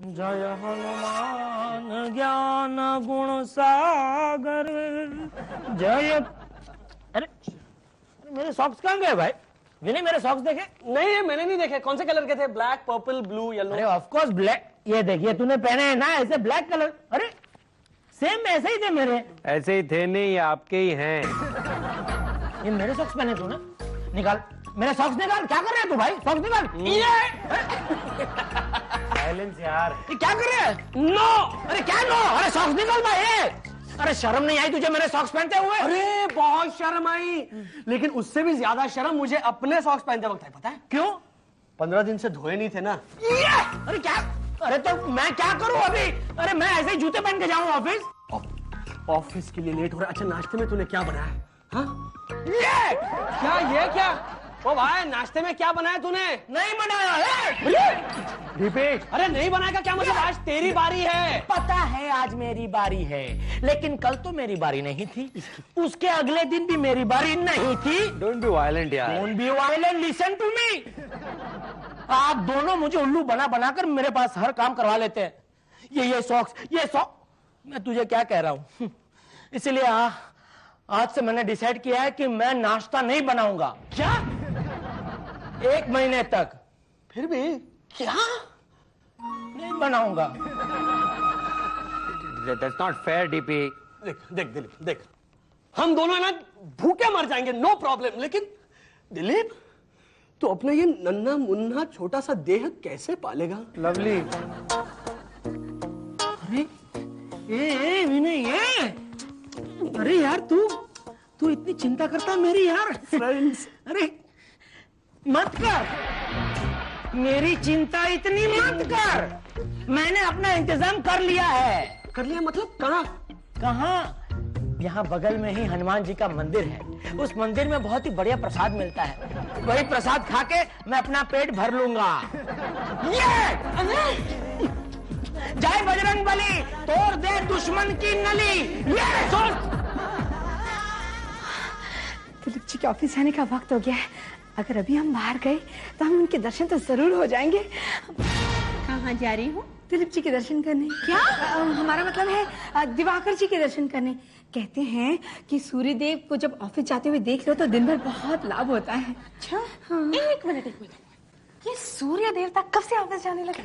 जय हनुमान ज्ञान गुण सागर जय। अरे मेरे सॉक्स कहाँ गए भाई? विनय मेरे सॉक्स देखे? नहीं, मैंने नहीं देखे। कौन से कलर के थे? Black, purple, blue, yellow? अरे ऑफ कोर्स ब्लैक। ये देखिए तूने पहने हैं ना ऐसे ब्लैक कलर। अरे सेम ऐसे ही थे मेरे। ऐसे ही थे नहीं, आपके ही हैं। ये मेरे सॉक्स पहने तूने? निकाल मेरे सॉक्स निकाल। क्या कर रहे है तू भाई? सॉक्स निकाल। साइलेंस यार। ये क्या कर रहे हैं? नो। अरे क्या नो? अरे सॉक्स निकाल भाई। अरे शर्म नहीं आई तुझे मेरे सॉक्स पहनते हुए? अरे बहुत शर्म आई, लेकिन उससे भी ज्यादा शर्म मुझे अपने सॉक्स पहनते वक्त है। पता है क्यों? 15 दिन से धोए नहीं थे ना। अरे क्या? अरे तो मैं क्या करूं अभी? अरे मैं ऐसे ही जूते पहन के जाऊं ऑफिस? ऑफिस के लिए लेट हो रहा है। अच्छा, नाश्ते में तूने क्या बनाया है? हाँ? ये क्या? ओ भाई, नाश्ते में क्या बनाया तूने? नहीं बनाया है। रिपीट। अरे नहीं बनाएगा क्या मतलब? आज तेरी बारी है। पता है आज मेरी बारी है, लेकिन कल तो मेरी बारी नहीं थी, उसके अगले दिन भी मेरी बारी नहीं थी। डोंट बी वायलेंट यार। Don't be violent, listen to me. आप दोनों मुझे उल्लू बना बनाकर मेरे पास हर काम करवा लेते हैं। ये सॉक्स। मैं तुझे क्या कह रहा हूं? इसलिए आज से मैंने डिसाइड किया है कि मैं नाश्ता नहीं बनाऊंगा। क्या? 1 महीने तक। फिर भी क्या? नहीं बनाऊंगा। That's not fair, DP. देख दिलीप, देख, हम दोनों ना भूखे मर जाएंगे, नो प्रॉब्लम, लेकिन दिलीप तो अपना ये नन्हा मुन्ना छोटा सा देह कैसे पालेगा? लवली। अरे ए विनय, अरे यार तू इतनी चिंता करता मेरी यार। फ्रेंड्स, अरे मत कर, मेरी चिंता इतनी मत कर। मैंने अपना इंतजाम कर लिया है। कर लिया मतलब? कहाँ? यहाँ बगल में ही हनुमान जी का मंदिर है। उस मंदिर में बहुत ही बढ़िया प्रसाद मिलता है। वही प्रसाद खा के मैं अपना पेट भर लूंगा। जय बजरंग बली, तोड़ दे दुश्मन की नली। दिलीप जी के ऑफिस जाने का वक्त हो गया है। अगर अभी हम बाहर गए तो हम उनके दर्शन तो जरूर हो जाएंगे। कहाँ जा रही हूँ? दिलीप जी के दर्शन करने। क्या? हमारा मतलब है दिवाकर जी के दर्शन करने। कहते हैं कि सूर्यदेव को जब ऑफिस जाते हुए देख लो तो दिन भर बहुत लाभ होता है। अच्छा, हाँ। एक मिनट। ये सूर्य देवता कब से ऑफिस जाने लगे?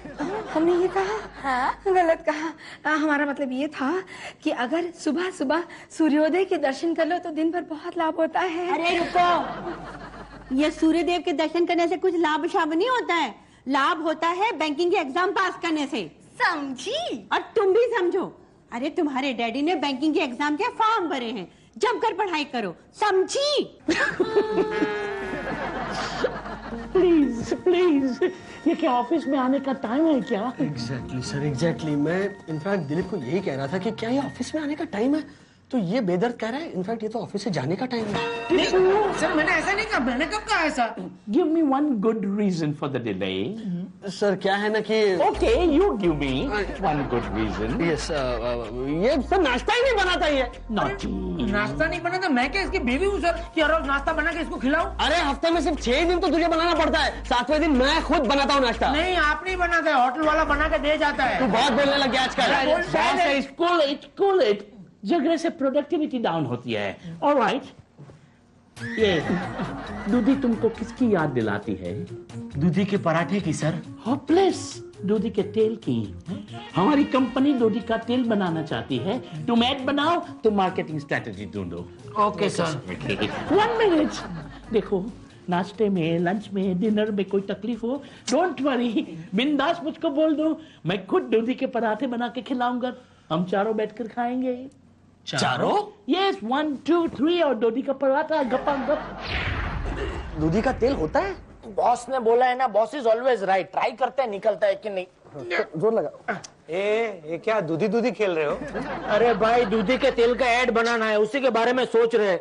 हमने ये कहा? हाँ? गलत कहा। हमारा मतलब ये था कि अगर सुबह सुबह सूर्योदय के दर्शन कर लो तो दिन भर बहुत लाभ होता है। अरे रुको, ये सूर्य देव के दर्शन करने से कुछ लाभ शाभ नहीं होता है। लाभ होता है बैंकिंग के एग्जाम पास करने से, समझी? और तुम भी समझो। अरे तुम्हारे डैडी ने बैंकिंग के एग्जाम के फॉर्म भरे हैं, जमकर पढ़ाई करो, समझी? प्लीज ये क्या ऑफिस में आने का टाइम है क्या? Exactly sir, exactly. मैं इनफैक्ट दिलीप को यही कह रहा था कि क्या ये ऑफिस में आने का टाइम है, तो ये बेदर्द कह रहा है इनफैक्ट ये तो ऑफिस से जाने का टाइम है। सर मैंने ऐसा नहीं कहा। मैंने कब कहा ऐसा? Give me one good reason for the delay. Sir क्या है ना कि Okay, you give me one good reason. Yes, ये सर नाश्ता ही नहीं बनाता ये। Naughty. नाश्ता नहीं बना तो मैं क्या इसकी बीवी हूँ सर कि हर रोज नाश्ता बना के इसको खिलाऊं? अरे हफ्ते में सिर्फ 6 दिन तो तुझे बनाना पड़ता है, 7वें दिन मैं खुद बनाता हूँ नाश्ता। नहीं आप नहीं बनाते, होटल वाला बना के दे जाता है। तू बहुत बोलने लग गया आजकल। Boss, cool it. झगड़े से प्रोडक्टिविटी डाउन होती है। All right. ये दूधी तुमको किसकी याद दिलाती है? दूधी के पराठे की सर। Hopeless. दूधी के तेल की। हमारी कंपनी दूधी का तेल बनाना चाहती है। तुम ऐड बनाओ तो मार्केटिंग स्ट्रेटेजी ढूंढो। Okay sir. 1 मिनट। देखो, नाश्ते में, लंच में, डिनर में कोई तकलीफ हो, डोंट वरी, बिंदास मुझको बोल दो, मैं खुद दूधी के पराठे बना के खिलाऊंगा। हम चारों बैठकर खाएंगे। चारों? यस, 1 2 3 और दूधी का पराठा गप्पा गप। दूधी का तेल होता है? बॉस ने बोला है ना, boss is always right. Try करते हैं निकलता है कि नहीं। जोर लगा। ये क्या दूधी खेल रहे हो? अरे भाई दूधी के तेल का ऐड बनाना है, उसी के बारे में सोच रहे।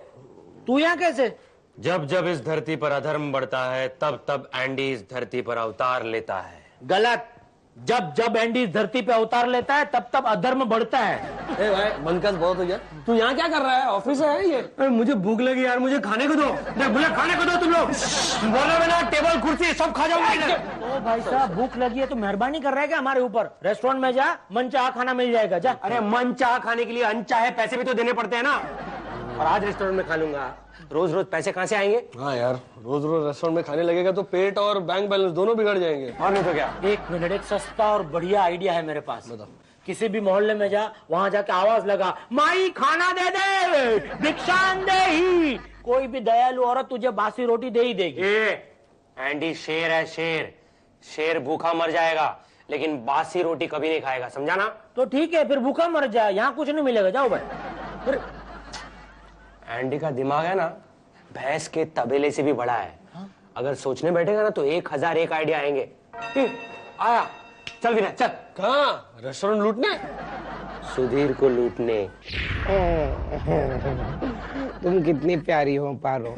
तू यहाँ कैसे? जब जब इस धरती पर अधर्म बढ़ता है तब तब एंडी इस धरती पर अवतार लेता है। गलत। जब जब एंडी इस धरती पे अवतार लेता है तब तब अधर्म बढ़ता है। ए भाई बनकस बहुत हो गया, तू यहाँ क्या कर रहा है? ऑफिस है ये? अरे मुझे भूख लगी यार, मुझे खाने को दो। देख बोले खाने को दो, तुम लोग बोलो बिना टेबल कुर्सी सब खा जाओगे। ओ भाई साहब भूख लगी है तो मेहरबानी कर रहा है क्या हमारे ऊपर? रेस्टोरेंट में जा, मन चाह खाना मिल जाएगा, जा। अरे मन चाह खाने के लिए अनचाहे पैसे भी तो देने पड़ते हैं ना। और आज रेस्टोरेंट में खा लूंगा, रोज रोज पैसे कहाँ से आएंगे? हाँ यार, रोज रोज रेस्टोरेंट में खाने लगेगा तो पेट और बैंक बैलेंस दोनों बिगड़ जाएंगे। और नहीं तो क्या। एक मिनट, एक सस्ता और बढ़िया आइडिया है मेरे पास। बताओ। किसी भी मोहल्ले में जा, वहां जाके आवाज लगा, माई खाना दे दे, भिक्षान दे ही। कोई भी दयालु औरत तुझे बासी रोटी दे ही देगी। एंडी शेर है, शेर। शेर भूखा मर जाएगा लेकिन बासी रोटी कभी नहीं खाएगा, समझा ना? तो ठीक है, फिर भूखा मर जाए, यहाँ कुछ नहीं मिलेगा, जाओ भाई। फिर एंडी का दिमाग है ना भैंस के तबेले से भी बड़ा है। अगर सोचने बैठेगा ना तो 1001 आइडिया आएंगे। आया, चल विनय चल। कहाँ? रेस्टोरेंट लूटने? सुधीर को लूटने। तुम कितनी प्यारी हो पारो।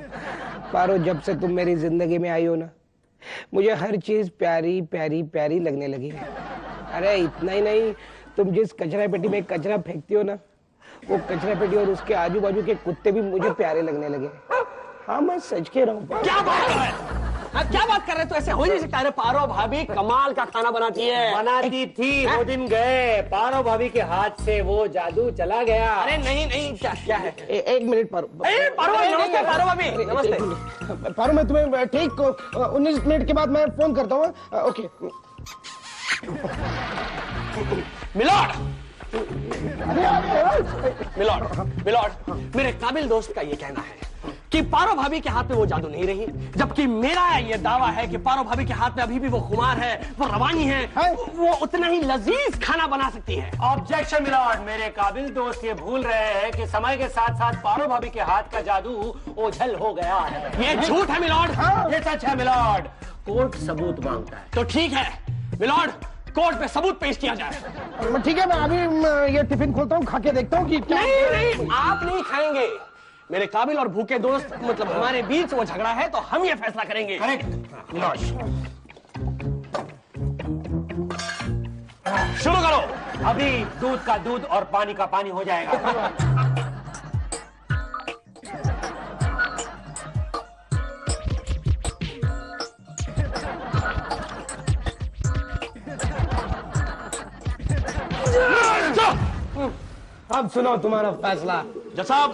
पारो, जब से तुम मेरी जिंदगी में आई हो ना, मुझे हर चीज प्यारी प्यारी प्यारी लगने लगी है। अरे इतना ही नहीं, तुम जिस कचरा पेटी में कचरा फेंकती हो ना, वो कचरा पेटी और उसके आजू बाजू के कुत्ते भी मुझे प्यारे लगने लगे। हाँ मैं सच कह रहा हूँ। क्या बात कर रहे हैं? हाँ, क्या बात कर रहे हैं? तो ऐसे हो नहीं सकता। अरे पारो भाभी कमाल का खाना बनाती है। बनाती थी, वो दिन गए। पारो भाभी के हाथ से वो जादू चला गया। अरे नहीं नहीं, क्या क्या है? एक मिनट पारो। पारो भाभी नमस्ते। पारो भाभी नमस्ते। पारो, मैं तुम्हें ठीक 19 मिनट के बाद मैं फोन करता हूँ। ओके। मिलॉर्ड मिलॉर्ड मिलॉर्ड, मेरे काबिल दोस्त का ये कहना है कि पारो भाभी के हाथ में वो जादू नहीं रही, जबकि मेरा ये दावा है कि पारो भाभी के हाथ में अभी भी वो खुमार है, वो रवानी है, वो उतना ही लजीज खाना बना सकती है। ऑब्जेक्शन मिलॉर्ड, मेरे काबिल दोस्त ये भूल रहे हैं कि समय के साथ साथ पारो भाभी के हाथ का जादू ओझल हो गया है। ये झूठ है मिलॉर्ड। ये सच है मिलॉर्ड। कोर्ट सबूत मांगता है। तो ठीक है मिलॉर्ड, कोर्ट पे सबूत पेश किया जाए। ठीक है, मैं अभी ये टिफिन खोलता हूँ, खा के देखता हूँ कि क्या। नहीं, आप नहीं खाएंगे। मेरे काबिल और भूखे दोस्त मतलब हमारे बीच वो झगड़ा है तो हम ये फैसला करेंगे। Correct milord. शुरू करो। अभी दूध का दूध और पानी का पानी हो जाएगा। अब सुनो तुम्हारा फैसला। जज साहब,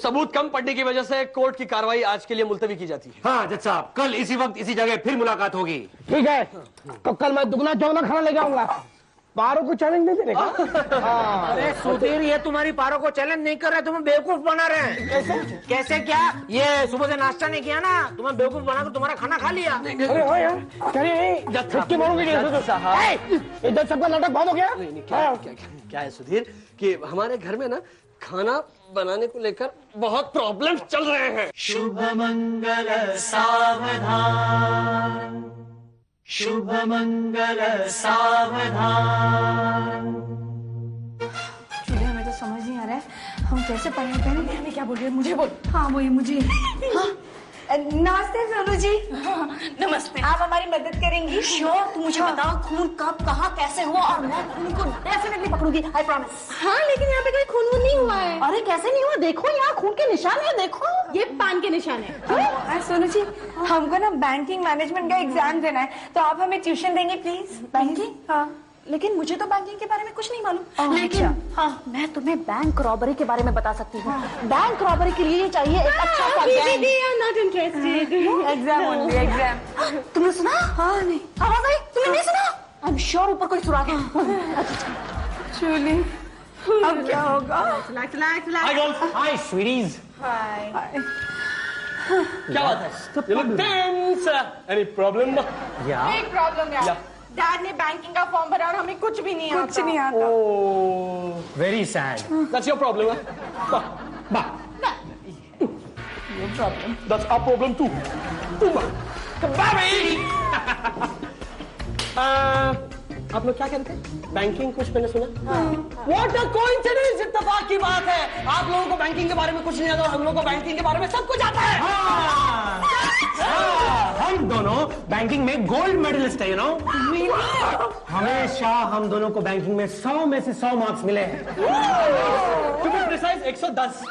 सबूत कम पड़ने की वजह से कोर्ट की कार्रवाई आज के लिए मुलतवी की जाती है। हाँ जज साहब, कल इसी वक्त इसी जगह फिर मुलाकात होगी। ठीक है, तो कल मैं दुगना चौगना खाना लेके आऊंगा। पारो को चैलेंज नहीं देने का। हाँ। अरे सुधीर, ये तुम्हारी पारो को चैलेंज नहीं कर रहे, तुम्हें बेवकूफ बना रहे हैं। कैसे कैसे क्या? ये सुबह से नाश्ता नहीं किया ना, तुम्हें बेवकूफ बनाकर तुम्हारा खाना खा लिया। अरे हो यार, क्या मारोगे? इधर सबका नाटक बहुत हो गया। क्या है सुधीर कि हमारे घर में ना खाना बनाने को लेकर बहुत प्रॉब्लम चल रहे हैं। शुभ मंगल सावधान, शुभ मंगल सावधान। चूल्हे में तो समझ नहीं आ रहा है हम कैसे पढ़ाई करें। मैं क्या बोल रही हूँ? मुझे बोल। हाँ वही मुझे। हाँ नमस्ते सोनू जी। नमस्ते। आप हमारी मदद करेंगी? श्योर। तुम मुझे बताओ खून कब कहाँ कैसे हुआ और मैं खून को डेफिनेटली पकड़ूंगी, आई प्रॉमिस। हाँ लेकिन यहाँ पे कोई खून वून नहीं हुआ है। अरे कैसे नहीं हुआ? देखो यहाँ खून के निशान है, देखो ये पान के निशान है। सोनू जी, हमको ना बैंकिंग मैनेजमेंट का एग्जाम देना है, तो आप हमें ट्यूशन देंगे प्लीज? बैंकिंग? हाँ। लेकिन मुझे तो बैंकिंग के बारे में कुछ नहीं मालूम। लेकिन अच्छा। हाँ, मैं तुम्हें बैंक रॉबरी के बारे में बता सकती हूँ। बैंक रॉबरी के लिए चाहिए एक अच्छा सा gang. Not interested. Exam only exam. तुमने सुना? हाँ नहीं। आवाज आई? तुमने नहीं सुना? आई एम श्योर ऊपर कोई सुराग है। चूली अब क्या होगा? Hi girls. Hi sweeties. Hi. क्या बात है? You look tense. Any problem? एक प्रॉब्लम है, डैड ने बैंकिंग का फॉर्म भरा और हमें कुछ भी नहीं आता। कुछ नहीं आता। Very sad. That's your problem. No problem. That's our problem too. Baby! आप लोग क्या कहते हैं? बैंकिंग कुछ मैंने सुना? What a coincidence! इत्तेफाक की बात है। आप लोगों को बैंकिंग के बारे में कुछ नहीं आता और हम लोगों को बैंकिंग के बारे में सब कुछ आता है। हम दोनों बैंकिंग में गोल्ड मेडलिस्ट है, यू नो। हमेशा हम दोनों को बैंकिंग में 100 में से 100 मार्क्स मिले हैं। To be precise 110।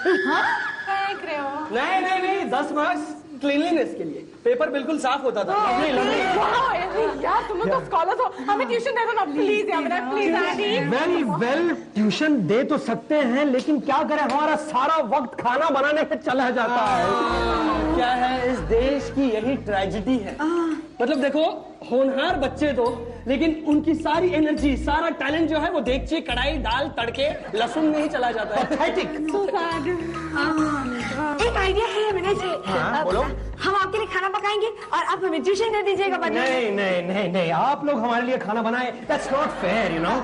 नहीं 10 मार्क्स क्लीनलीनेस के लिए। पेपर बिल्कुल साफ होता था। यार तुम लोग तो स्कॉलर्स हो, हमें ट्यूशन दे दो ना प्लीज यार, प्लीज आंटी। वेल ट्यूशन दे तो सकते हैं, लेकिन क्या करें, हमारा सारा वक्त खाना बनाने में चला जाता है। क्या है, इस देश की यही ट्रेजेडी है। मतलब देखो, होनहार बच्चे तो, लेकिन उनकी सारी एनर्जी, सारा टैलेंट जो है वो देगची, कढ़ाई, दाल, तड़के, लहसुन में ही चला जाता है। पैथेटिक। एक आइडिया है मैंने से। बोलो। हम आपके लिए खाना पकाएंगे और आप हमें ट्यूशन दे दीजिएगा। नहीं, आप लोग हमारे लिए खाना बनाए, that's not fair, you know.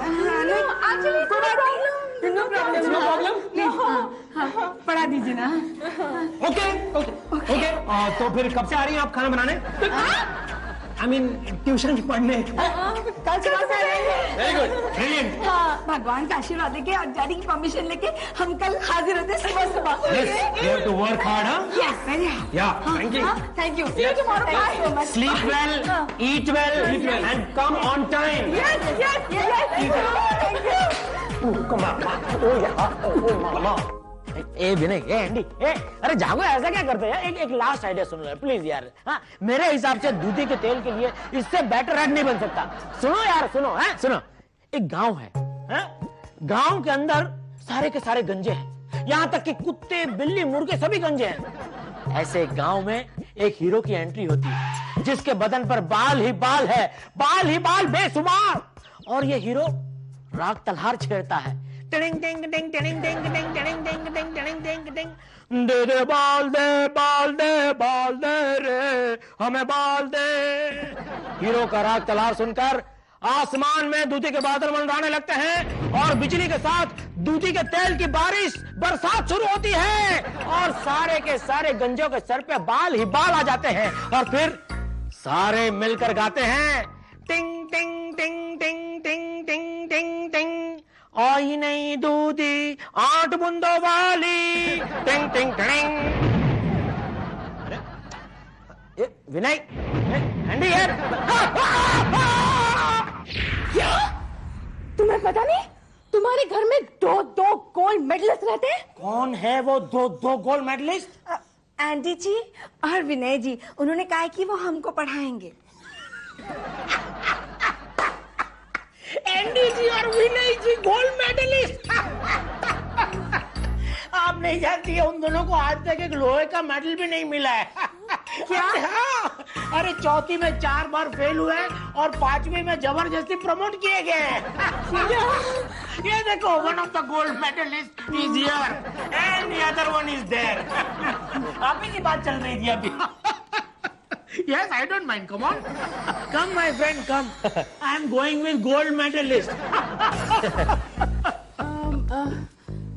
No problem. पढ़ा दीजिए ना। ओके। तो फिर कब से आ रही हैं आप खाना बनाने? I mean, ट्यूशन पढ़ने। कल से वेरी गुड, ब्रिलियंट। भगवान का आशीर्वाद लेके और डैडी की परमिशन लेके हम कल हाजिर होते हैं सुबह। Yes, you have to work hard, huh? Yes, very hard. Yeah, thank you. Thank you. See you tomorrow. Thank you so much. Sleep well, eat well, and come on time. Yes. Thank you. Come on. Oh yeah. Oh mama. A Vinay, A Andy, अरे जागो, ऐसा क्या करते हैं? एक last idea soon low please यार। हाँ, मेरे हिसाब से दूधी के तेल के लिए इससे बेटर ऐड नहीं बन सकता। सुनो यार, सुनो। एक गांव है, गांव के अंदर सारे के सारे गंजे हैं, यहाँ तक कि कुत्ते, बिल्ली, मुर्गे सभी गंजे हैं। ऐसे गांव में एक हीरो की एंट्री होती है, जिसके बदन पर बाल ही बाल है, बाल ही बाल बेशुमार, और ये हीरो राग तलहार छेड़ता है। टिंग टिंग टिंग टिंग टिंग टिंग टिंग टिंग टिंग टिंग टिंग टिंग, दे बाल दे रे, हमें बाल दे। हीरो का राग तलहार सुनकर आसमान में दूधी के बादल मंडराने लगते हैं और बिजली के साथ दूधी के तेल की बारिश, बरसात शुरू होती है और सारे के सारे गंजों के सर पे बाल ही बाल आ जाते हैं और फिर सारे मिलकर गाते हैं टिंग टिंग टिंग टिंग टिंग टिंग टिंग टिंग, आई नहीं दूधी 8 बूंदों वाली, टिंग टिंग टिंग। अरे विनय, एंडी यार, क्या तुम्हें पता नहीं तुम्हारे घर में दो गोल्ड मेडलिस्ट रहते हैं? कौन है वो दो गोल्ड मेडलिस्ट? आंटी जी और विनय जी, उन्होंने कहा कि वो हमको पढ़ाएंगे। एंडी जी और विनय जी गोल्ड मेडलिस्ट। आप नहीं जानती है, उन दोनों को आज तक एक लोहे का मेडल भी नहीं मिला है। क्या? हाँ, अरे चौथी में 4 बार फेल हुए और 5वीं में जबरदस्ती प्रमोट किए गए। ये देखो, one of the gold medallist is here and the other one is there. आप ही की बात चल रही थी अभी। Yes, I don't mind. Come on. Come, my friend, come. I am going with gold medalist.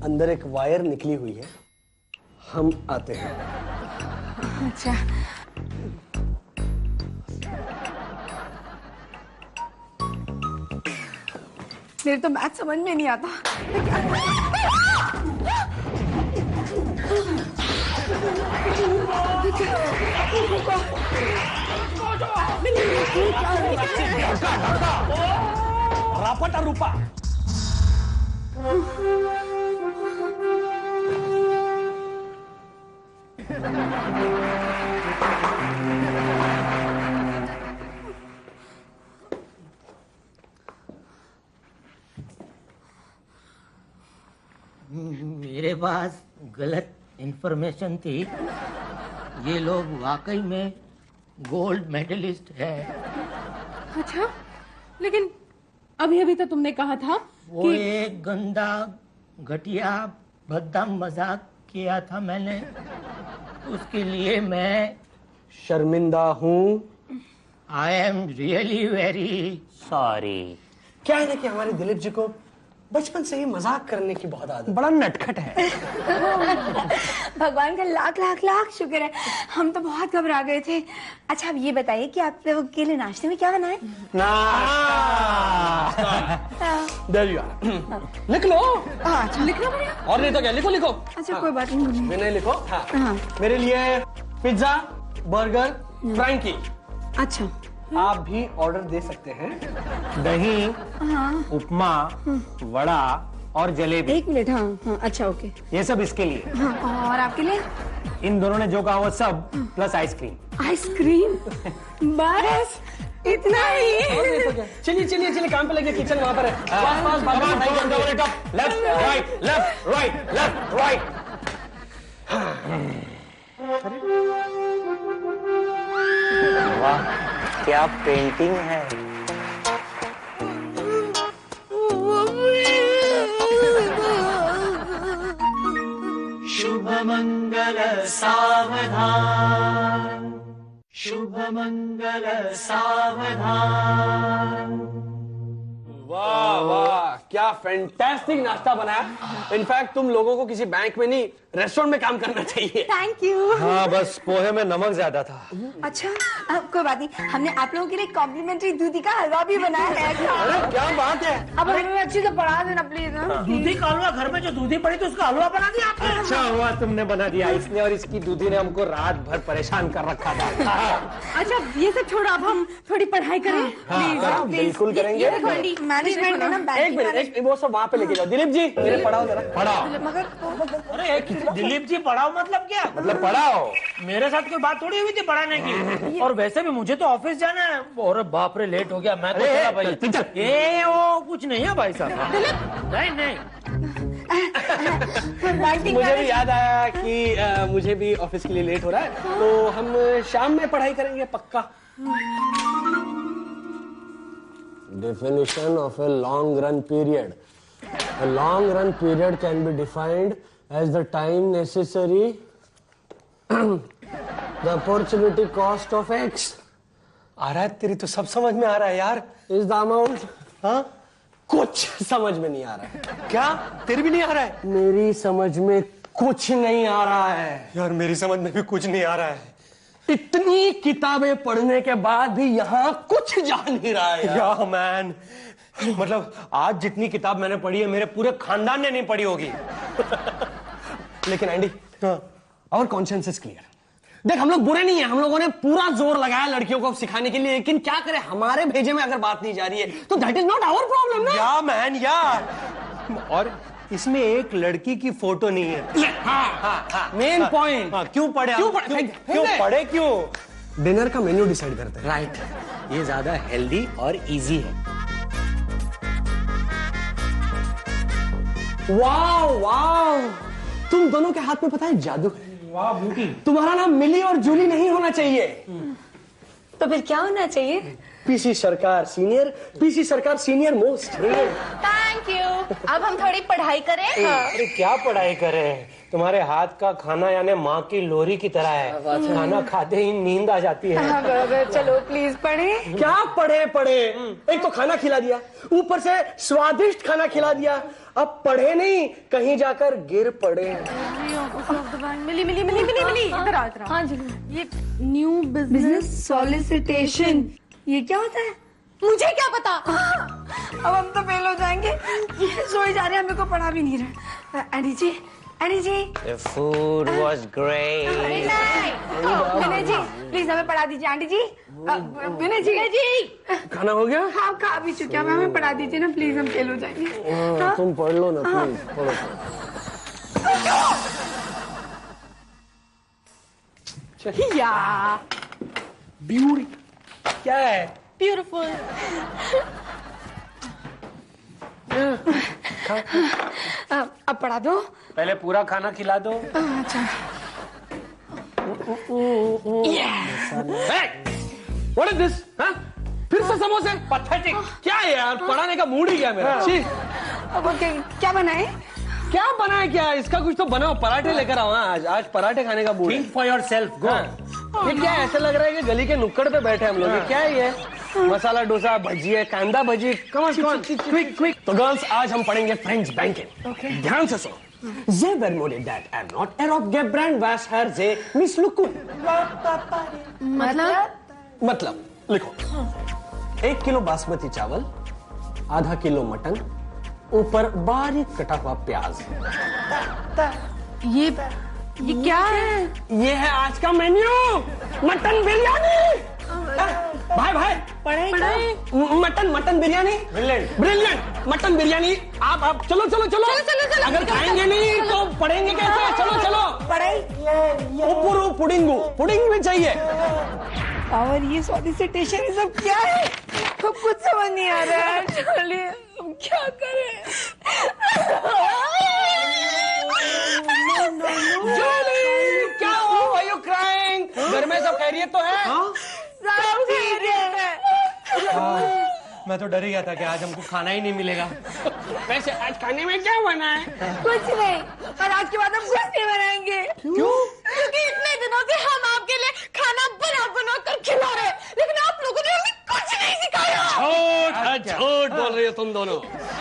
अंदर एक वायर निकली हुई है, हम आते हैं। अच्छा, मेरे तो मैथ समझ में नहीं आता। रापटा रूपा। मेरे पास गलत इंफॉर्मेशन थी, ये लोग वाकई में गोल्ड मेडलिस्ट है। अच्छा, लेकिन अभी तो तुमने कहा था वो एक गंदा, घटिया, भद्दा मजाक किया था मैंने, उसके लिए मैं शर्मिंदा हूँ। I am really very sorry. क्या है ना कि हमारे दिलीप जी को बचपन से ही मजाक करने की बहुत आदत, बड़ा नटखट है। भगवान का लाख लाख लाख शुक्र है, हम तो बहुत घबरा गए थे। अच्छा, अब ये बताइए कि आप लोगों के लिए नाश्ते में क्या बनाए? There you are. लिख लो। अच्छा, लिखना पड़ेगा? और नहीं तो क्या, लिखो। अच्छा, कोई बात नहीं। मैंने लिखो। हाँ। मेरे लिए पिज्जा, बर्गर, फ्रैंकी। अच्छा आप भी ऑर्डर दे सकते हैं। दही, हाँ उपमा, वड़ा और जलेबी। 1 मिनट। हाँ हाँ अच्छा ओके। ये सब इसके लिए। हाँ और आपके लिए? इन दोनों ने जो कहा वो सब प्लस आइसक्रीम। आइसक्रीम? बस इतना ही? चलिए चलिए चलिए, काम पे लगे, किचन वहां पर है। Left right left right left right. वाह क्या पेंटिंग है। शुभ मंगल सावधान, शुभ मंगल सावधान। वाह वाह क्या फैंटास्टिक नाश्ता बनाया। इनफैक्ट तुम लोगों को किसी बैंक में नहीं, रेस्टोरेंट में काम करना चाहिए। Thank you. हाँ बस पोहे में नमक ज्यादा था। अच्छा कोई बात नहीं, हमने आप लोगों के लिए कॉम्प्लीमेंट्री दूधी का हलवा भी बनाया है। अरे क्या बात है। अब हमें अच्छे से पढ़ा देना प्लीज। दूधी का हलवा, घर में जो दूधी पड़ी थी उसका हलवा बना दिया आपने। अच्छा हुआ तुमने बना दिया। इसने और इसकी दूधी ने हमको रात भर परेशान कर रखा था। अच्छा ये सब छोड़ो, अब हम थोड़ी पढ़ाई करें। हाँ, बिल्कुल करेंगे। मैनेजमेंट है ना, एक मिनट, वो सब वहाँ पे लेके जाओ। दिलीप जी मेरे पढ़ाओ जरा। पढ़ाओ। मगर अरे दिलीप जी पढ़ाओ मतलब क्या? मतलब पढ़ाओ। मेरे साथ कोई बात थोड़ी हुई थी पढ़ाने की। और वैसे भी मुझे तो ऑफिस जाना है। और बाप रे लेट हो गया। मैं तो चला भाई। ये वो कुछ नहीं है भाई साहब। नहीं नहीं मुझे भी याद आया कि मुझे भी ऑफिस के लिए लेट हो रहा है, तो हम शाम में पढ़ाई करेंगे पक्का। Definition of a long run period. A long run period can be defined as the time necessary, the opportunity cost of X. आ रहा है, तेरी तो सब समझ में आ रहा है यार। Is the amount? हाँ कुछ समझ में नहीं आ रहा है। क्या तेरी भी नहीं आ रहा है? मेरी समझ में कुछ नहीं आ रहा है। यार मेरी समझ में भी कुछ नहीं आ रहा है। इतनी किताबें पढ़ने के बाद भी यहाँ कुछ जा नहीं रहा है या मैन, मतलब आज जितनी किताब मैंने पढ़ी है मेरे पूरे खानदान ने नहीं पढ़ी होगी। लेकिन एंडी, आवर कॉन्शियंस इज क्लियर। देख हम लोग बुरे नहीं है, हम लोगों ने पूरा जोर लगाया लड़कियों को सिखाने के लिए, लेकिन क्या करें, हमारे भेजे में अगर बात नहीं जा रही है तो that is not our problem ना। या मैन या, और इसमें एक लड़की की फोटो नहीं है। Main point. क्यों पढ़े? क्यों पढ़े? क्यों? डिनर का मेन्यू डिसाइड करते हैं। राइट, ये ज्यादा हेल्दी और इजी है। वाओ वाओ, तुम दोनों के हाथ में पता है जादू है। वाह ब्यूटी। तुम्हारा नाम मिली और जूली नहीं होना चाहिए। तो फिर क्या होना चाहिए? पीसी सरकार सीनियर, पीसी सरकार सीनियर मोस्ट। Thank you. अब हम थोड़ी पढ़ाई करें। अरे क्या पढ़ाई करें, तुम्हारे हाथ का खाना यानी माँ की लोरी की तरह है। खाना खाते ही नींद आ जाती है। चलो प्लीज पढ़े। क्या पढ़े पढ़े, एक तो खाना खिला दिया, ऊपर से स्वादिष्ट खाना खिला दिया, अब पढ़े नहीं कहीं जाकर गिर पड़े। मिली मिली मिली मिली मिली, इधर आओ इधर आओ। हाँ जी। ये न्यू बिजनेस सॉलिसिटेशन, ये क्या होता है? मुझे क्या पता। अब हम तो फेल हो जाएंगे। ये सोई जा रहे हैं, हमें को पढ़ा भी नहीं रहा। एडी जी, एडी जी। The food was great. Vinay ji please हमें पढ़ा दीजिए। आंटी जी, विनय जी। खाना हो गया? हाँ खा भी चुके हैं, हमें पढ़ा दीजिए ना प्लीज, हम फेल हो जाएंगे। हाँ? तुम पढ़ लो ना प्लीज, पढ़ो। या ब्यूटी क्या है? ब्यूटीफुल। अब पढ़ा दो। पहले पूरा खाना खिला दो। अच्छा। What is this? हाँ? फिर से समोसे? पथेटिक। क्या है यार, पढ़ाने का मूड ही क्या मेरा? अब क्या बनाए? क्या बनाए क्या? इसका कुछ तो बनाओ, पराठे लेकर आओ। आज पराठे खाने का मूड है। Think for yourself, go. ये क्या है? ऐसा लग रहा है कि गली के नुक्कड़ पे बैठे हम लोग। ये क्या है ये? मसाला डोसा, भजी है, कांदा bhaji. Come on quick quick. तो गर्ल्स आज हम पढ़ेंगे फ्रेंच बैंकिंग। ध्यान से सुनो। Ze vermoeden dat not erop gebrand was her ze mislukun. मतलब लिखो, 1 किलो बासमती चावल, आधा किलो मटन, ऊपर बारीक कटा हुआ प्याज। ये क्या है? ये है आज का मेन्यू, मटन बिरयानी। भाई भाई पढ़ाई mutton mutton biryani. Brilliant brilliant mutton biryani. आप चलो चलो चलो चलो, अगर खाएंगे नहीं तो पढ़ेंगे कैसे? चलो चलो। पढ़ाई उपुरु पुडिंगू पुडिंग भी चाहिए। और ये सॉलिसिटेशन ये सब क्या है? तो कुछ समझ नहीं आ रहा है। चलिए हम क्या करें? जूली क्या हो? Why you crying? घर में सब खैरियत तो है? सब ठीक है। मैं तो डर ही गया था कि आज हमको खाना ही नहीं मिलेगा। वैसे आज खाने में क्या बना है? कुछ नहीं, और आज के बाद हम कुछ नहीं बनाएंगे। क्यों? क्योंकि इतने दिनों से हम आपके लिए खाना बना बना कर खिला रहे हैं, लेकिन आप लोगों ने हमें कुछ नहीं सिखाया। झूठ बोल रही हो तुम दोनों।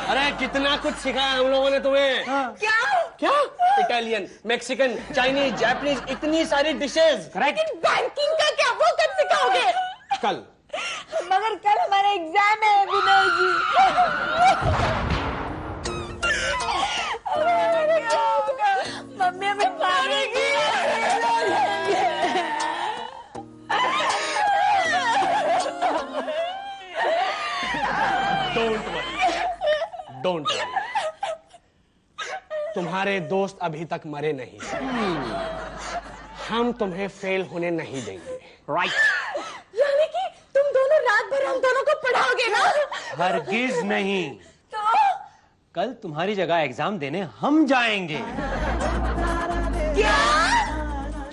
अरे कितना कुछ सिखाया हम लोगों ने तुम्हें। क्या? क्या? इटालियन, मैक्सिकन, चाइनीज, जापानीज, इतनी सारी डिशेज। लेकिन बैंकिंग का क्या, वो कब सिखाओगे? कल। मगर कल हमारा एग्जाम है विनय जी। मम्मी हमें मारेगी। Don't worry. तुम्हारे दोस्त अभी तक मरे नहीं। हम तुम्हें फेल होने नहीं देंगे। राइट? यानी कि तुम दोनों रात भर हम दोनों को पढ़ाओगे ना? हरगिज नहीं। तो कल तुम्हारी जगह एग्जाम देने हम जाएंगे। क्या?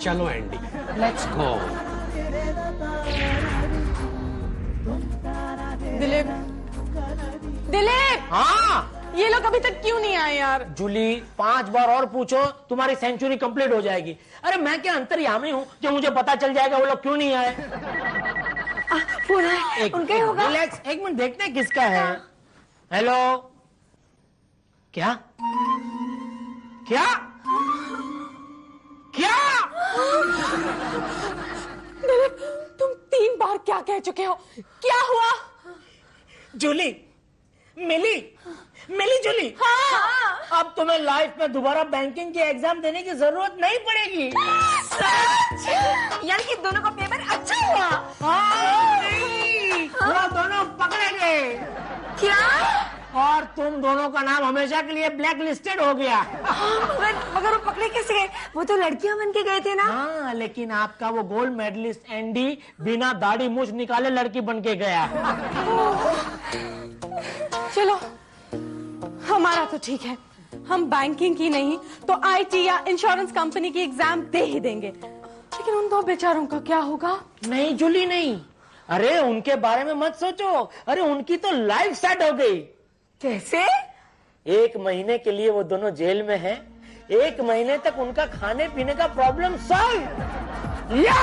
चलो Andy, let's go. Dilip, Dilip, हाँ ये लोग अभी तक क्यों नहीं आए यार? जूली 5 बार और पूछो, तुम्हारी सेंचुरी कंप्लीट हो जाएगी। अरे मैं क्या अंतर्यामी हूँ जो मुझे पता चल जाएगा वो लोग क्यों नहीं आए? उनका ही होगा। रिलैक्स, एक मिनट देखते हैं किसका है। हेलो, क्या क्या क्या? दिलीप, तुम 3 बार क्या कह चुके हो? क्या हुआ? जूली मिली जूली। हाँ। अब तुम्हें लाइफ में दोबारा बैंकिंग के एग्जाम देने की जरूरत नहीं पड़ेगी। यानी कि दोनों का पेपर अच्छा हुआ। वो दोनों पकड़े गए। क्या? और तुम दोनों का नाम हमेशा के लिए ब्लैक लिस्टेड हो गया। मगर वो पकड़े कैसे गए? वो तो लड़कियां बन के गए थे ना। हाँ, लेकिन आपका वो गोल्ड मेडलिस्ट एंडी बिना दाढ़ी मूछ निकाले लड़की बन के गया। चलो, हमारा तो ठीक है, हम बैंकिंग की नहीं तो आईटी या इंश्योरेंस कंपनी की एग्जाम दे ही देंगे। लेकिन उन 2 बेचारों का क्या होगा? नहीं जूली नहीं, अरे उनके बारे में मत सोचो। अरे उनकी तो लाइफ सेट हो गई। कैसे? 1 महीने के लिए वो दोनों जेल में हैं। 1 महीने तक उनका खाने पीने का प्रॉब्लम सॉल्व। या